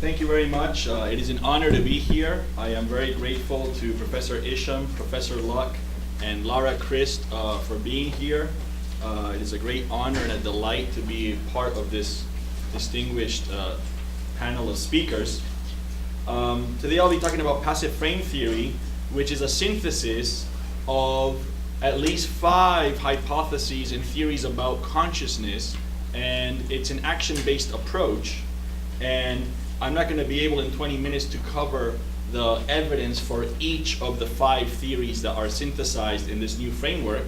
Thank you very much. It is an honor to be here. I am very grateful to Professor Isham, Professor Luck, and Lara Christ for being here. It is a great honor and a delight to be part of this distinguished panel of speakers. Today I'll be talking about passive frame theory, which is a synthesis of at least 5 hypotheses and theories about consciousness, and it's an action-based approach. And I'm not going to be able in 20 minutes to cover the evidence for each of the 5 theories that are synthesized in this new framework.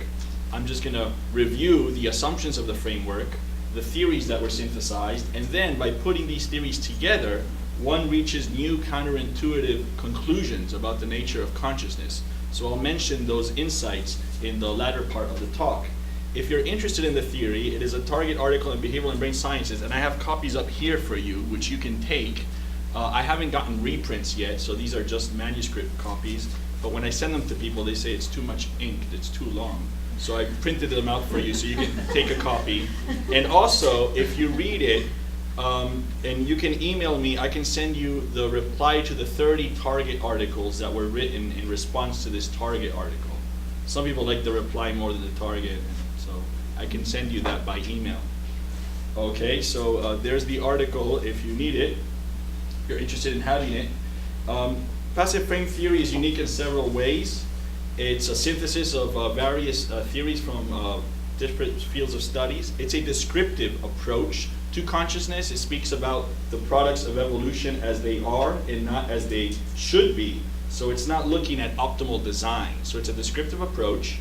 I'm just going to review the assumptions of the framework, the theories that were synthesized, and then by putting these theories together, one reaches new counterintuitive conclusions about the nature of consciousness. So I'll mention those insights in the latter part of the talk. If you're interested in the theory, it is a Target article in Behavioral and Brain Sciences, and I have copies up here for you, which you can take. I haven't gotten reprints yet, so these are just manuscript copies. But when I send them to people, they say it's too much ink, it's too long. So I printed them out for you so you can take a copy. And also, if you read it, and you can email me, I can send you the reply to the 30 Target articles that were written in response to this Target article. Some people like the reply more than the Target. I can send you that by email. Okay, so there's the article if you need it, if you're interested in having it. Passive frame theory is unique in several ways. It's a synthesis of various theories from different fields of studies. It's a descriptive approach to consciousness. It speaks about the products of evolution as they are and not as they should be. So it's not looking at optimal design. So it's a descriptive approach.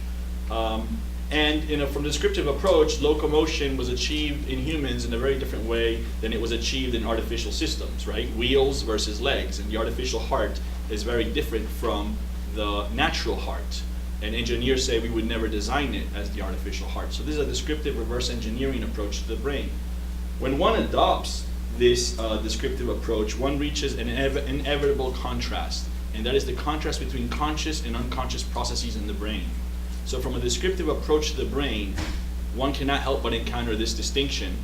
And from the descriptive approach, locomotion was achieved in humans in a very different way than it was achieved in artificial systems, right? Wheels versus legs, and the artificial heart is very different from the natural heart. And engineers say we would never design it as the artificial heart. So this is a descriptive reverse engineering approach to the brain. When one adopts this descriptive approach, one reaches an inevitable contrast, and that is the contrast between conscious and unconscious processes in the brain. So from a descriptive approach to the brain, one cannot help but encounter this distinction.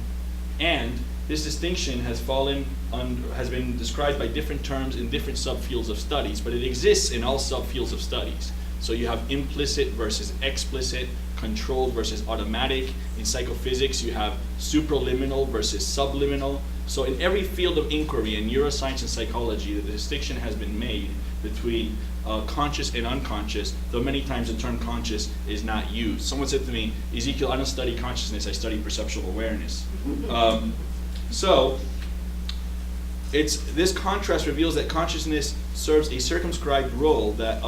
And this distinction has been described by different terms in different subfields of studies, but it exists in all subfields of studies. So you have implicit versus explicit, controlled versus automatic. In psychophysics, you have supraliminal versus subliminal. So in every field of inquiry in neuroscience and psychology, the distinction has been made between conscious and unconscious, though many times the term conscious is not used. Someone said to me, Ezekiel, I don't study consciousness, I study perceptual awareness. So this contrast reveals that consciousness serves a circumscribed role that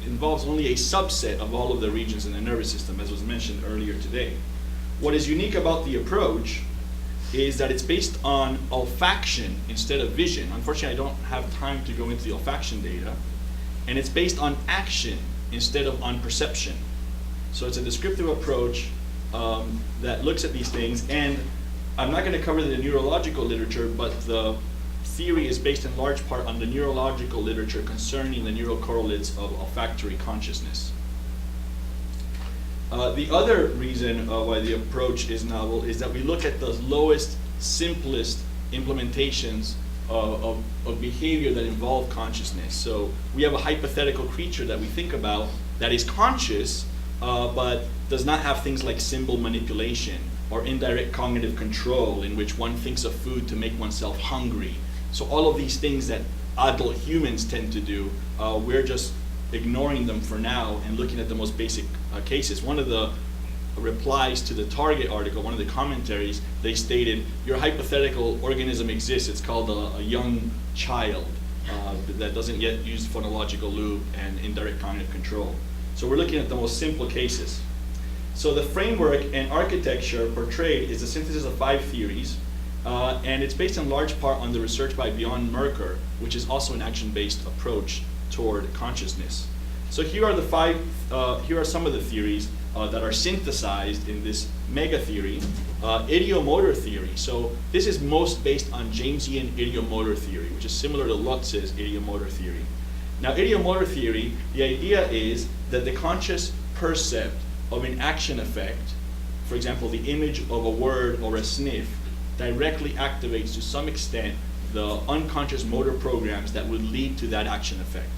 involves only a subset of all of the regions in the nervous system, as was mentioned earlier today. What is unique about the approach is that it's based on olfaction instead of vision. Unfortunately, I don't have time to go into the olfaction data. And it's based on action instead of on perception. So it's a descriptive approach that looks at these things. And I'm not going to cover the neurological literature, but the theory is based in large part on the neurological literature concerning the neural correlates of olfactory consciousness. The other reason why the approach is novel is that we look at the lowest, simplest implementations of behavior that involve consciousness. So we have a hypothetical creature that we think about that is conscious, but does not have things like symbol manipulation or indirect cognitive control in which one thinks of food to make oneself hungry. So all of these things that adult humans tend to do, we're just ignoring them for now and looking at the most basic cases. One of the replies to the Target article, one of the commentaries, they stated, your hypothetical organism exists. It's called a young child that doesn't yet use phonological loop and indirect cognitive control. So we're looking at the most simple cases. So the framework and architecture portrayed is a synthesis of 5 theories, and it's based in large part on the research by Bjorn Merker, which is also an action-based approach toward consciousness. So here are some of the theories that are synthesized in this mega theory. Ideomotor theory. So this is most based on Jamesian ideomotor theory, which is similar to Lutz's ideomotor theory. Now, ideomotor theory, the idea is that the conscious percept of an action effect, for example, the image of a word or a sniff, directly activates to some extent the unconscious motor programs that would lead to that action effect.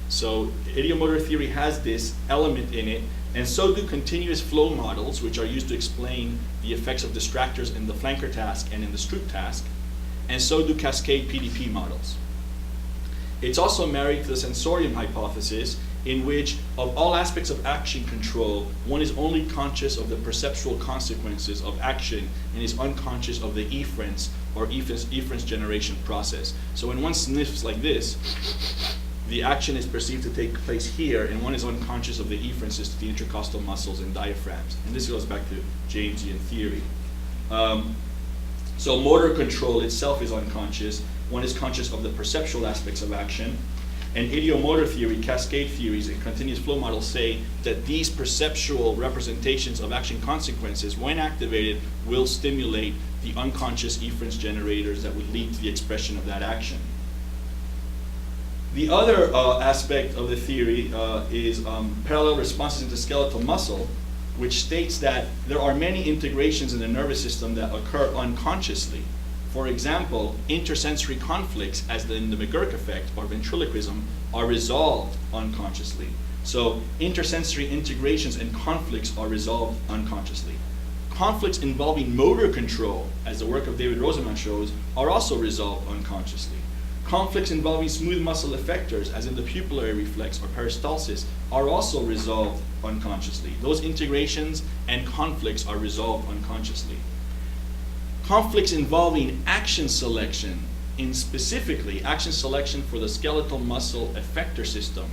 So ideomotor theory has this element in it, and so do continuous flow models, which are used to explain the effects of distractors in the flanker task and in the Stroop task, and so do cascade PDP models. It's also married to the sensorium hypothesis, in which of all aspects of action control, one is only conscious of the perceptual consequences of action and is unconscious of the efference or efference generation process. So when one sniffs like this, the action is perceived to take place here, and one is unconscious of the efferences to the intercostal muscles and diaphragms. And this goes back to Jamesian theory. So motor control itself is unconscious. One is conscious of the perceptual aspects of action. And ideomotor theory, cascade theories, and continuous flow models say that these perceptual representations of action consequences, when activated, will stimulate the unconscious efference generators that would lead to the expression of that action. The other aspect of the theory is parallel responses into skeletal muscle, which states that there are many integrations in the nervous system that occur unconsciously. For example, intersensory conflicts, as in the McGurk effect or ventriloquism, are resolved unconsciously. So intersensory integrations and conflicts are resolved unconsciously. Conflicts involving motor control, as the work of David Rosenman shows, are also resolved unconsciously. Conflicts involving smooth muscle effectors, as in the pupillary reflex or peristalsis, are also resolved unconsciously. Those integrations and conflicts are resolved unconsciously. Conflicts involving action selection, in specifically action selection for the skeletal muscle effector system,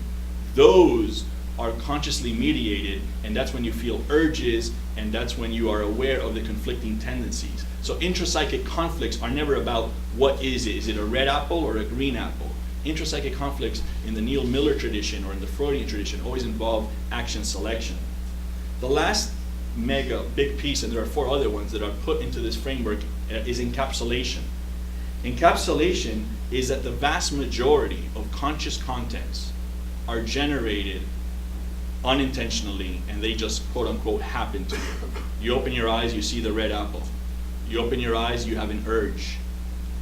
those are consciously mediated, and that's when you feel urges, and that's when you are aware of the conflicting tendencies. So intrapsychic conflicts are never about what is it? Is it a red apple or a green apple? Intrapsychic conflicts in the Neil Miller tradition or in the Freudian tradition always involve action selection. The last big piece, and there are 4 other ones that are put into this framework, is encapsulation. Encapsulation is that the vast majority of conscious contents are generated unintentionally, and they just quote unquote happen to you. You open your eyes, you see the red apple. You open your eyes, you have an urge.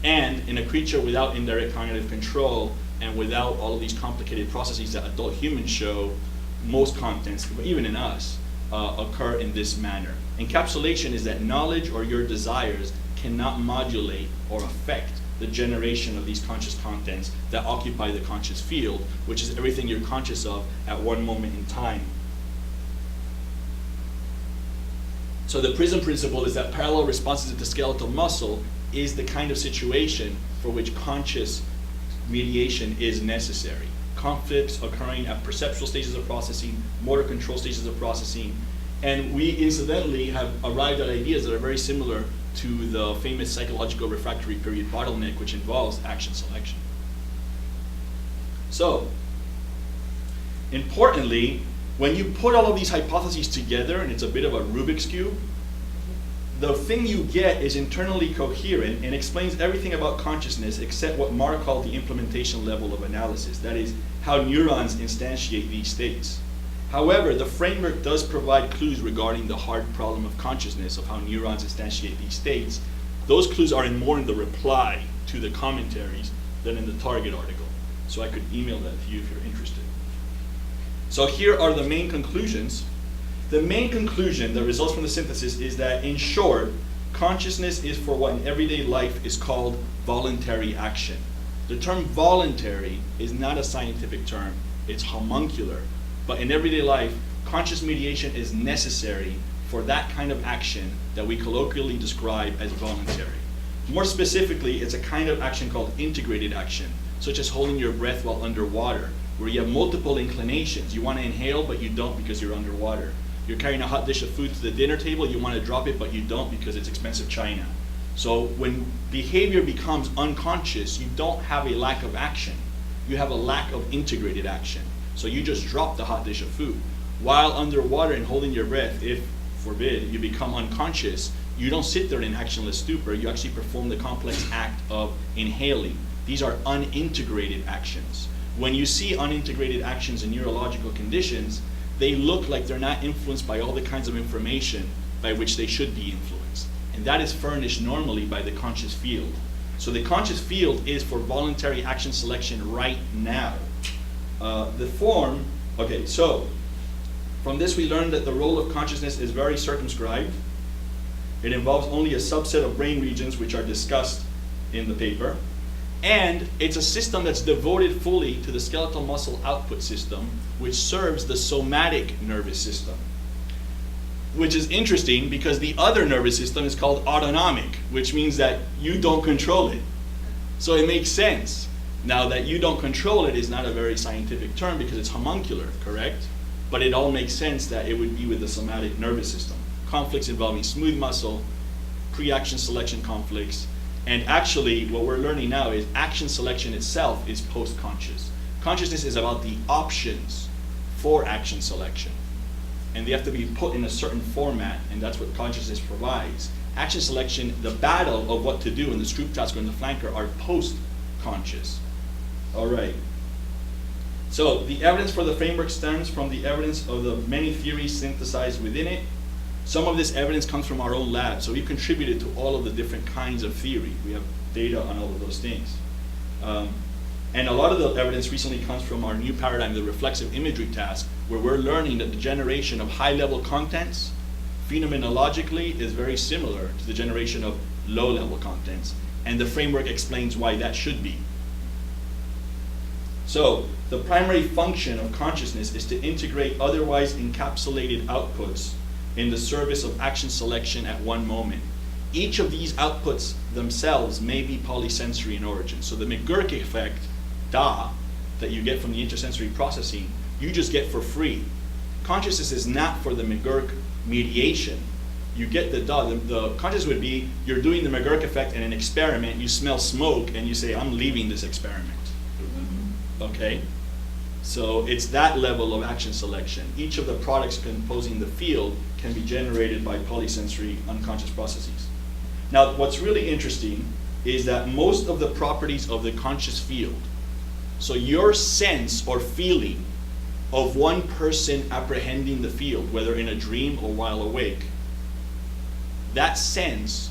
And in a creature without indirect cognitive control and without all of these complicated processes that adult humans show, most contents, even in us, occur in this manner. Encapsulation is that knowledge or your desires cannot modulate or affect the generation of these conscious contents that occupy the conscious field, which is everything you're conscious of at one moment in time. So the PRISM principle is that parallel responses into skeletal muscle is the kind of situation for which conscious mediation is necessary. Conflicts occurring at perceptual stages of processing, motor control stages of processing, and we incidentally have arrived at ideas that are very similar to the famous psychological refractory period bottleneck, which involves action selection. So, importantly, when you put all of these hypotheses together, and it's a bit of a Rubik's Cube, the thing you get is internally coherent and explains everything about consciousness except what Mark called the implementation level of analysis. That is, how neurons instantiate these states. However, the framework does provide clues regarding the hard problem of consciousness, of how neurons instantiate these states. Those clues are more in the reply to the commentaries than in the target article. So I could email that to you if you're interested. So here are the main conclusions. The main conclusion that results from the synthesis is that, in short, consciousness is for what in everyday life is called voluntary action. The term voluntary is not a scientific term, it's homuncular. But in everyday life, conscious mediation is necessary for that kind of action that we colloquially describe as voluntary. More specifically, it's a kind of action called integrated action, such as holding your breath while underwater, where you have multiple inclinations. You want to inhale, but you don't because you're underwater. You're carrying a hot dish of food to the dinner table, you want to drop it, but you don't because it's expensive china. So when behavior becomes unconscious, you don't have a lack of action. You have a lack of integrated action. So you just drop the hot dish of food. While underwater and holding your breath, if, forbid, you become unconscious, you don't sit there in actionless stupor, you actually perform the complex act of inhaling. These are unintegrated actions. When you see unintegrated actions in neurological conditions, they look like they're not influenced by all the kinds of information by which they should be influenced. And that is furnished normally by the conscious field. So the conscious field is for voluntary action selection right now. The form, okay, so from this we learned that the role of consciousness is very circumscribed. It involves only a subset of brain regions which are discussed in the paper. And it's a system that's devoted fully to the skeletal muscle output system, which serves the somatic nervous system. Which is interesting because the other nervous system is called autonomic, which means that you don't control it. So it makes sense. Now that you don't control it is not a very scientific term because it's homuncular, correct? But it all makes sense that it would be with the somatic nervous system. Conflicts involving smooth muscle, pre-action selection conflicts, and actually what we're learning now is action selection itself is post-conscious. Consciousness is about the options for action selection. And they have to be put in a certain format, and that's what consciousness provides. Action selection, the battle of what to do in the Stroop-Tasker and the flanker are post-conscious. All right. So the evidence for the framework stems from the evidence of the many theories synthesized within it. Some of this evidence comes from our own lab, so we've contributed to all of the different kinds of theory. We have data on all of those things. And a lot of the evidence recently comes from our new paradigm, the reflexive imagery task, where we're learning that the generation of high-level contents, phenomenologically, is very similar to the generation of low-level contents. And the framework explains why that should be. So, the primary function of consciousness is to integrate otherwise encapsulated outputs in the service of action selection at one moment. Each of these outputs themselves may be polysensory in origin. So the McGurk effect, that you get from the intersensory processing, you just get for free. Consciousness is not for the McGurk mediation. You get the conscious would be, you're doing the McGurk effect in an experiment, you smell smoke, and you say, I'm leaving this experiment. Okay? So it's that level of action selection. Each of the products composing the field can be generated by polysensory unconscious processes. Now, what's really interesting is that most of the properties of the conscious field, so your sense or feeling of one person apprehending the field, whether in a dream or while awake, that sense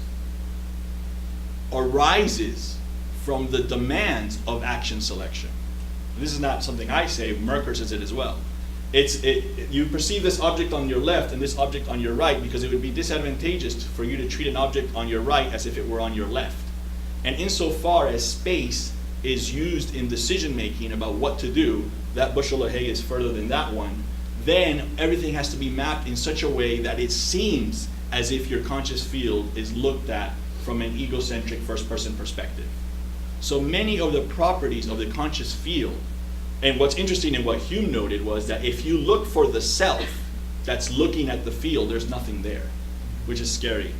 arises from the demands of action selection. This is not something I say, Merker says it as well. You perceive this object on your left and this object on your right because it would be disadvantageous for you to treat an object on your right as if it were on your left. And insofar as space is used in decision making about what to do, that bushel of hay is further than that one, then everything has to be mapped in such a way that it seems as if your conscious field is looked at from an egocentric first-person perspective. So many of the properties of the conscious field, and what's interesting in what Hume noted was that if you look for the self that's looking at the field, there's nothing there, which is scary.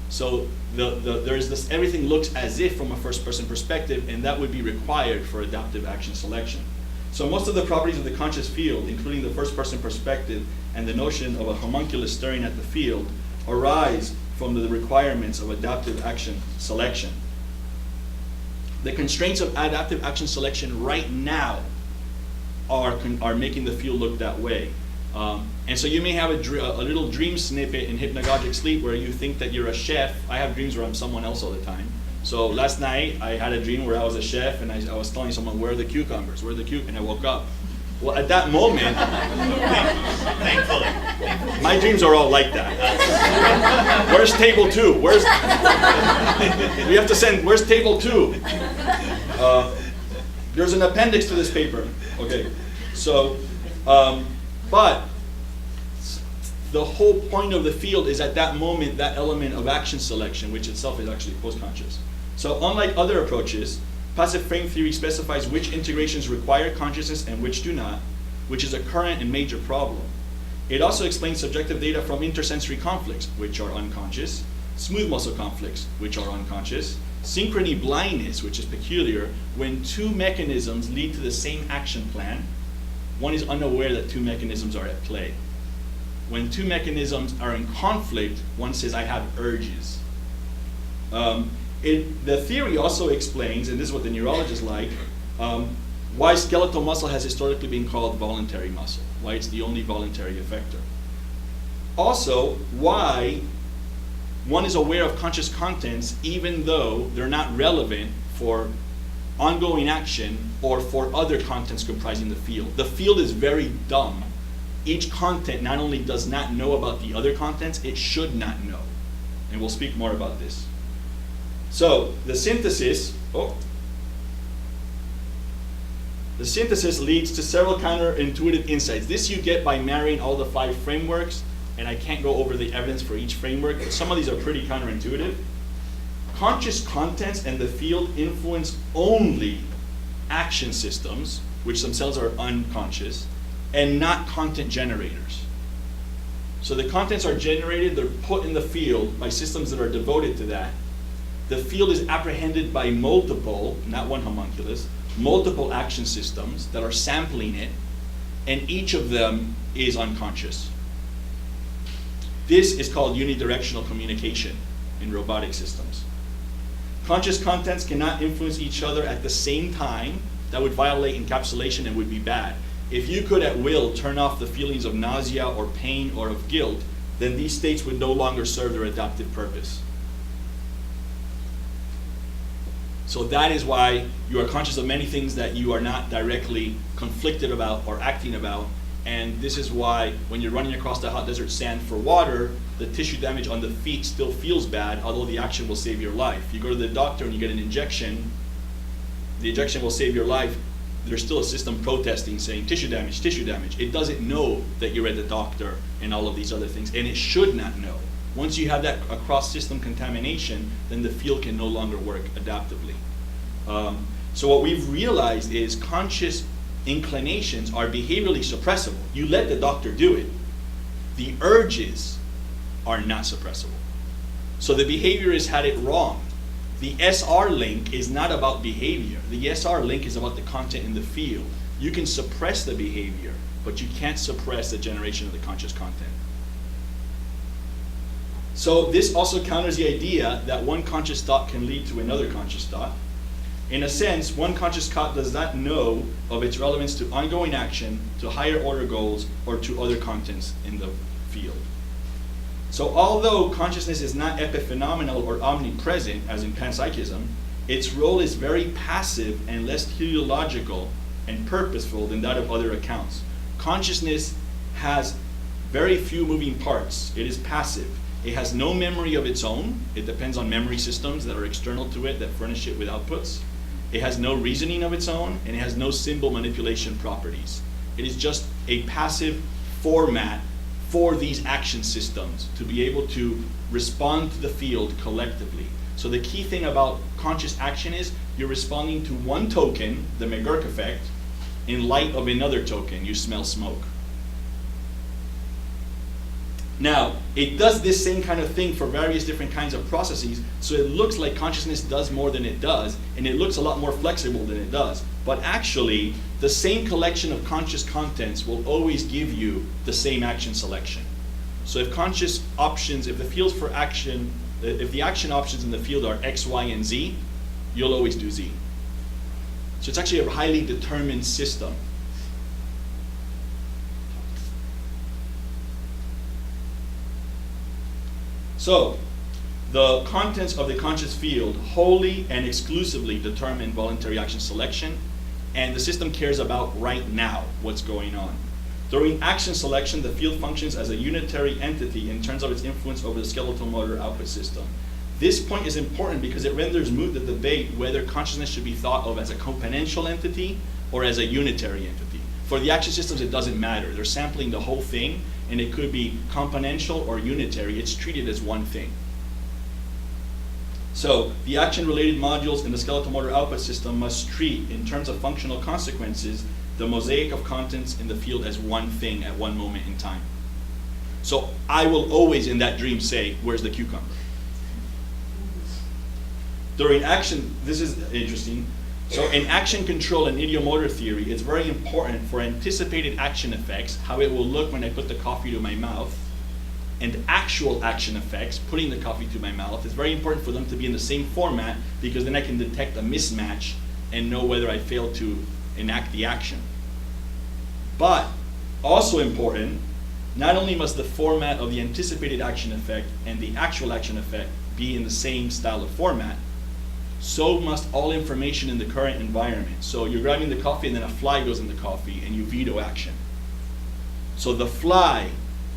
So there's this, everything looks as if from a first-person perspective, and that would be required for adaptive action selection. So most of the properties of the conscious field, including the first-person perspective and the notion of a homunculus staring at the field, arise from the requirements of adaptive action selection. The constraints of adaptive action selection right now are making the field look that way. And so you may have a little dream snippet in hypnagogic sleep where you think that you're a chef. I have dreams where I'm someone else all the time. So last night I had a dream where I was a chef and I was telling someone, where are the cucumbers, where are the cucumbers, and I woke up. Well, at that moment, thankfully, my dreams are all like that. Where's table 2? Where's, we have to send, where's table 2? There's an appendix to this paper. Okay, so, but the whole point of the field is at that moment, that element of action selection, which itself is actually post-conscious. So unlike other approaches, passive frame theory specifies which integrations require consciousness and which do not, which is a current and major problem. It also explains subjective data from intersensory conflicts, which are unconscious, smooth muscle conflicts, which are unconscious, synchrony blindness, which is peculiar, when two mechanisms lead to the same action plan, one is unaware that two mechanisms are at play. When two mechanisms are in conflict, one says, I have urges. The theory also explains, and this is what the neurologists like, why skeletal muscle has historically been called voluntary muscle, why it's the only voluntary effector. Also, why one is aware of conscious contents even though they're not relevant for ongoing action or for other contents comprising the field. The field is very dumb. Each content not only does not know about the other contents, it should not know. And we'll speak more about this. So the synthesis leads to several counterintuitive insights. This you get by marrying all the 5 frameworks, and I can't go over the evidence for each framework, but some of these are pretty counterintuitive. Conscious contents and the field influence only action systems, which themselves are unconscious, and not content generators. So the contents are generated, they're put in the field by systems that are devoted to that. The field is apprehended by multiple, not one homunculus, multiple action systems that are sampling it, and each of them is unconscious. This is called unidirectional communication in robotic systems. Conscious contents cannot influence each other at the same time. That would violate encapsulation and would be bad. If you could at will turn off the feelings of nausea or pain or of guilt, then these states would no longer serve their adaptive purpose. So that is why you are conscious of many things that you are not directly conflicted about or acting about. And this is why when you're running across the hot desert sand for water, the tissue damage on the feet still feels bad, although the action will save your life. You go to the doctor and you get an injection, the injection will save your life. There's still a system protesting saying tissue damage, tissue damage. It doesn't know that you're at the doctor and all of these other things, and it should not know. Once you have that cross-system contamination, then the field can no longer work adaptively. So what we've realized is conscious inclinations are behaviorally suppressible. You let the doctor do it. The urges are not suppressible. So the behaviorist had it wrong. The SR link is not about behavior. The SR link is about the content in the field. You can suppress the behavior, but you can't suppress the generation of the conscious content. So this also counters the idea that one conscious thought can lead to another conscious thought. In a sense, one conscious thought does not know of its relevance to ongoing action, to higher order goals, or to other contents in the field. So although consciousness is not epiphenomenal or omnipresent, as in panpsychism, its role is very passive and less teleological and purposeful than that of other accounts. Consciousness has very few moving parts. It is passive. It has no memory of its own. It depends on memory systems that are external to it that furnish it with outputs. It has no reasoning of its own, and it has no symbol manipulation properties. It is just a passive format for these action systems to be able to respond to the field collectively. So the key thing about conscious action is you're responding to one token, the McGurk effect, in light of another token, you smell smoke. Now, it does this same kind of thing for various different kinds of processes, so it looks like consciousness does more than it does, and it looks a lot more flexible than it does. But actually, the same collection of conscious contents will always give you the same action selection. So if conscious options, if the fields for action, if the action options in the field are X, Y, and Z, you'll always do Z. So it's actually a highly determined system. So, the contents of the conscious field wholly and exclusively determine voluntary action selection, and the system cares about right now what's going on. During action selection, the field functions as a unitary entity in terms of its influence over the skeletal motor output system. This point is important because it renders moot the debate whether consciousness should be thought of as a componential entity or as a unitary entity. For the action systems, it doesn't matter. They're sampling the whole thing, and it could be componential or unitary. It's treated as one thing. So the action-related modules in the skeletal motor output system must treat, in terms of functional consequences, the mosaic of contents in the field as one thing at one moment in time. So I will always in that dream say, where's the cucumber? During action, this is interesting. So in action control and ideomotor theory, it's very important for anticipated action effects, how it will look when I put the coffee to my mouth, and actual action effects, putting the coffee to my mouth. It's very important for them to be in the same format because then I can detect a mismatch and know whether I failed to enact the action. But also important not only must the format of the anticipated action effect and the actual action effect be in the same style of format, so must all information in the current environment. So you're grabbing the coffee and then a fly goes in the coffee and you veto action. So the fly,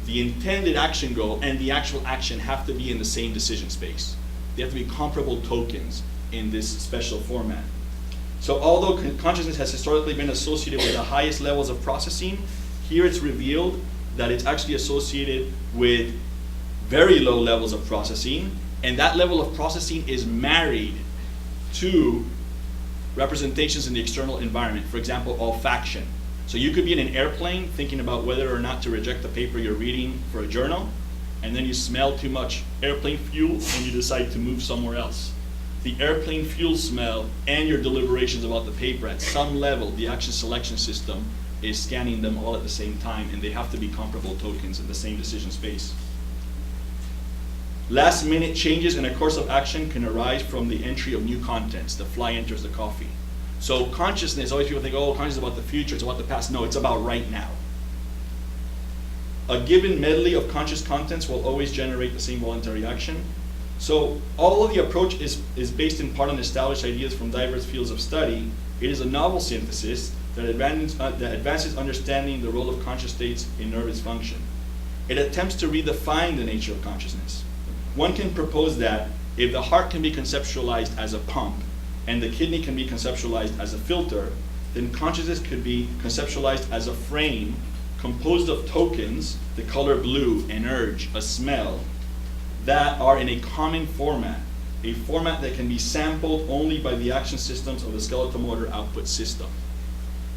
the intended action goal, and the actual action have to be in the same decision space. They have to be comparable tokens in this special format. So although consciousness has historically been associated with the highest levels of processing, here it's revealed that it's actually associated with very low levels of processing, and that level of processing is married to representations in the external environment. For example, olfaction. So you could be in an airplane thinking about whether or not to reject the paper you're reading for a journal, and then you smell too much airplane fuel and you decide to move somewhere else. The airplane fuel smell and your deliberations about the paper, at some level, the action selection system is scanning them all at the same time, and they have to be comparable tokens in the same decision space. Last minute changes in a course of action can arise from the entry of new contents. The fly enters the coffee. So consciousness, always people think, oh, consciousness is about the future, it's about the past. No, it's about right now. A given medley of conscious contents will always generate the same voluntary action. So although the approach is based in part on established ideas from diverse fields of study, it is a novel synthesis that advances understanding the role of conscious states in nervous function. It attempts to redefine the nature of consciousness. One can propose that if the heart can be conceptualized as a pump and the kidney can be conceptualized as a filter, then consciousness could be conceptualized as a frame composed of tokens, the color blue, an urge, a smell, that are in a common format, a format that can be sampled only by the action systems of the skeletal motor output system.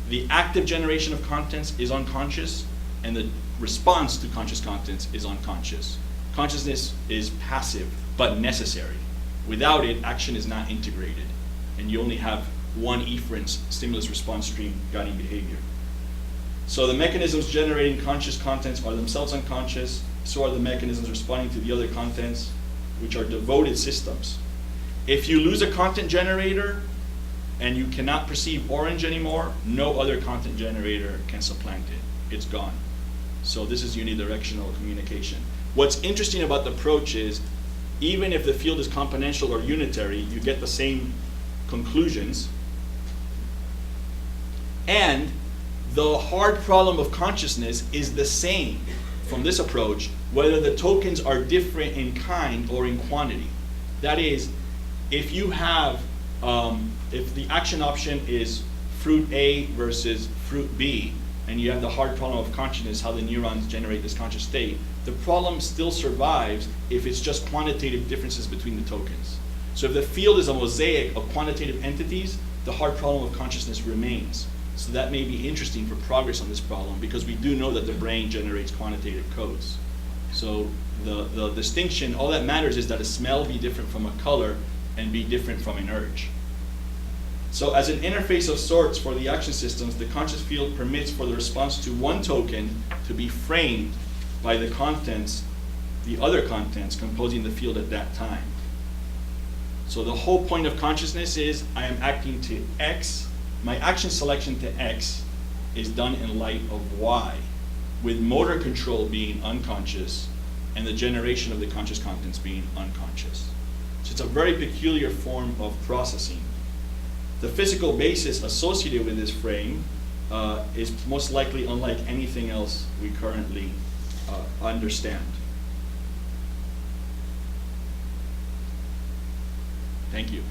The active generation of contents is unconscious, and the response to conscious contents is unconscious. Consciousness is passive, but necessary. Without it, action is not integrated, and you only have one efferent stimulus response stream guiding behavior. So the mechanisms generating conscious contents are themselves unconscious, so are the mechanisms responding to the other contents, which are devoted systems. If you lose a content generator and you cannot perceive orange anymore, no other content generator can supplant it. It's gone. So this is unidirectional communication. What's interesting about the approach is, even if the field is componential or unitary, you get the same conclusions. And the hard problem of consciousness is the same from this approach, whether the tokens are different in kind or in quantity. That is, if you have, if the action option is fruit A versus fruit B, and you have the hard problem of consciousness, how the neurons generate this conscious state, the problem still survives if it's just quantitative differences between the tokens. So if the field is a mosaic of quantitative entities, the hard problem of consciousness remains. So that may be interesting for progress on this problem, because we do know that the brain generates quantitative codes. So the distinction, all that matters is that a smell be different from a color and be different from an urge. So as an interface of sorts for the action systems, the conscious field permits for the response to one token to be framed by the contents, the other contents composing the field at that time. So the whole point of consciousness is I am acting to X. My action selection to X is done in light of Y, with motor control being unconscious and the generation of the conscious contents being unconscious. So it's a very peculiar form of processing. The physical basis associated with this frame is most likely unlike anything else we currently understand. Thank you.